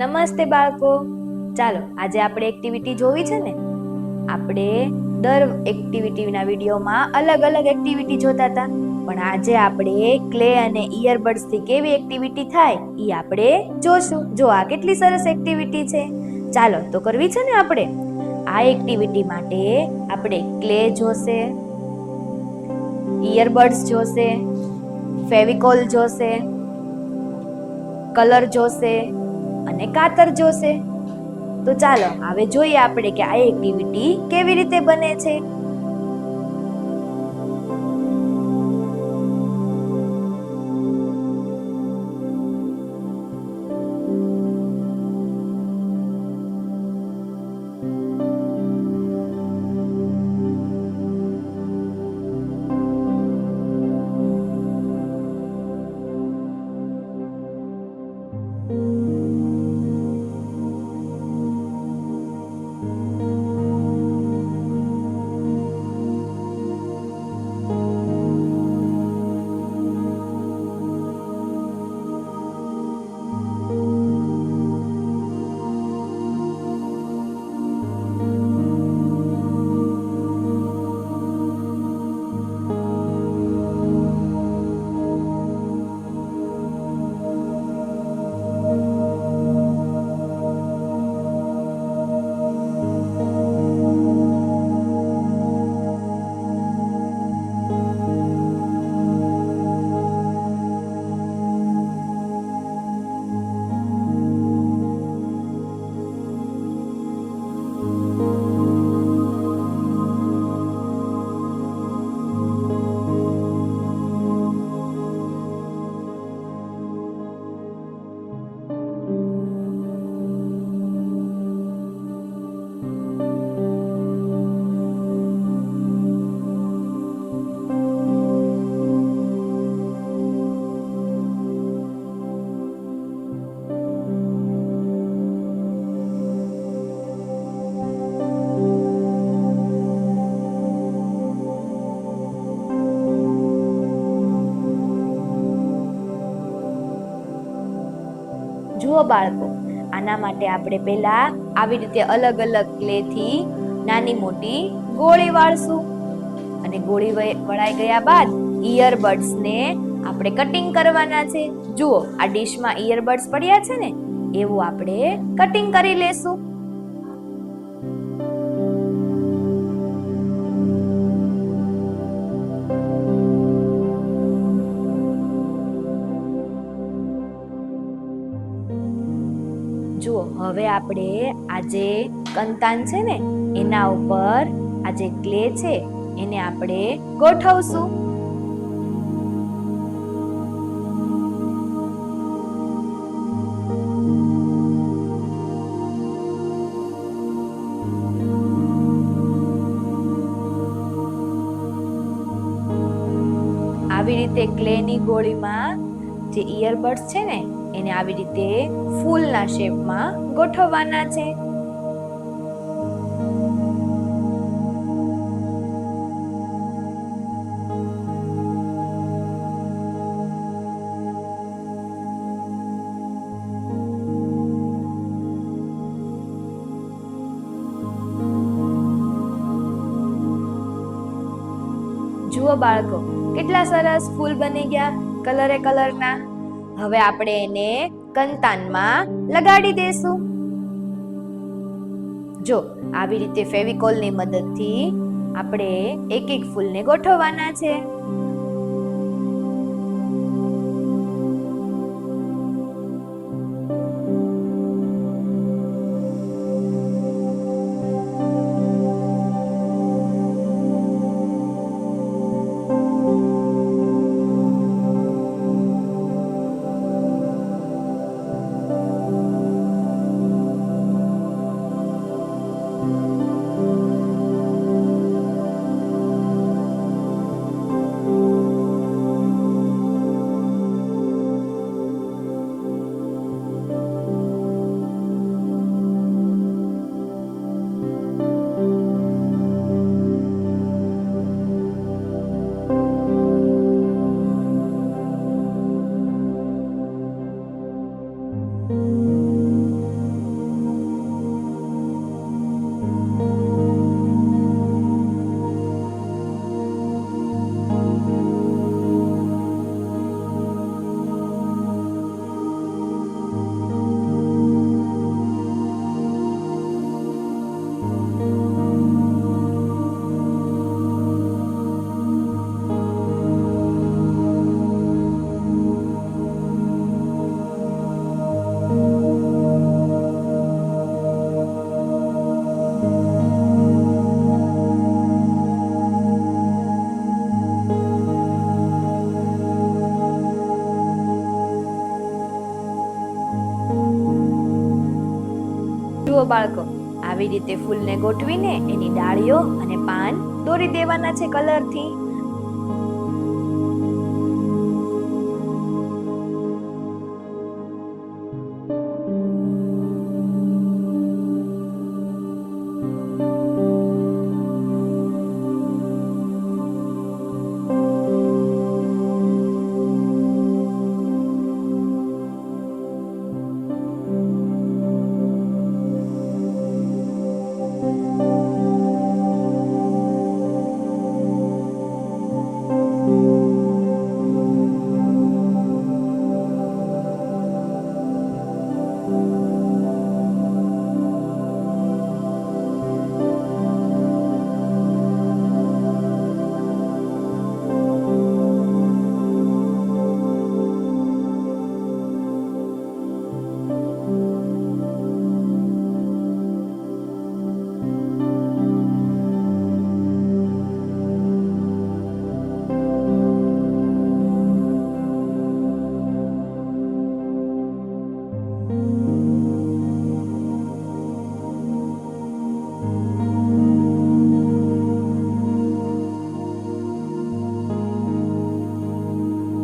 નમસ્તે બાળકો. ચાલો આજે આપણે એક્ટિવિટી જોવી છે ને. આપણે દર એક્ટિવિટીના વિડીયોમાં અલગ અલગ એક્ટિવિટી જોતા હતા, પણ આજે આપણે ક્લે અને ઇયરબડ્સ થી કેવી એક્ટિવિટી થાય એ આપણે જોશું. જો આ કેટલી સરસ એક્ટિવિટી છે. ચાલો તો કરવી છે ને આપણે. આ એક્ટિવિટી માટે આપણે ક્લે જોશે, ઇયરબડ્સ જોશે, ફેવિકોલ જોશે, કલર જોશે અને કાતર જોશે. તો ચાલો હવે જોઈએ આપણે કે આ એક્ટિવિટી કેવી રીતે બને છે. જુઓ બાળકો, આના માટે આપણે પહેલા આવી રીતે અલગ અલગ ક્લે થી નાની મોટી ગોળી વાળશું અને ગોળી વળાઈ ગયા બાદ ઇયરબડ્સ ને આપણે કટિંગ કરવાના છે. જુઓ આ ડીશમાં ઇયરબડ્સ પડ્યા છે ને, એવું આપણે કટિંગ કરી લેશું. જુઓ હવે આપણે આ જે કંતાન છે ને એના ઉપર આ જે ક્લે છે એને આપણે ગોઠવશું. આવી રીતે ક્લેની ગોળીમાં જે ઇયરબડ્સ છે ને એને આવી રીતે ફૂલના શેપમાં ગોઠવવાના છે. જુઓ બાળકો, કેટલા સરસ ફૂલ બની ગયા કલરે કલરના. હવે આપણે એને કંતાનમાં લગાડી દેશું. જો આવી રીતે ફેવિકોલની મદદથી આપણે એક એક ફૂલને ગોઠવવાના છે. જુઓ બાળકો, આવી રીતે ફૂલને ગોઠવીને એની ડાળીઓ અને પાન દોરી દેવાના છે કલરથી.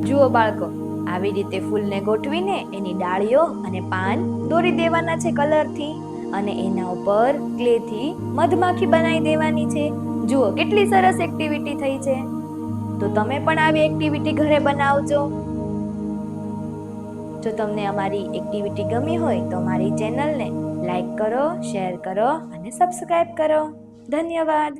જુઓ બાળકો, આવી રીતે ફૂલને ગોઠવીને એની ડાળીઓ અને પાન દોરી દેવાના છે કલરથી અને એના ઉપર ક્લેથી મધમાખી બનાવી દેવાની છે. જુઓ કેટલી સરસ એક્ટિવિટી થઈ છે. તો તમે પણ આવી એક્ટિવિટી ઘરે બનાવજો. જો તમને અમારી એક્ટિવિટી ગમી હોય તો અમારી ચેનલને લાઈક કરો, શેર કરો અને સબસ્ક્રાઇબ કરો. ધન્યવાદ.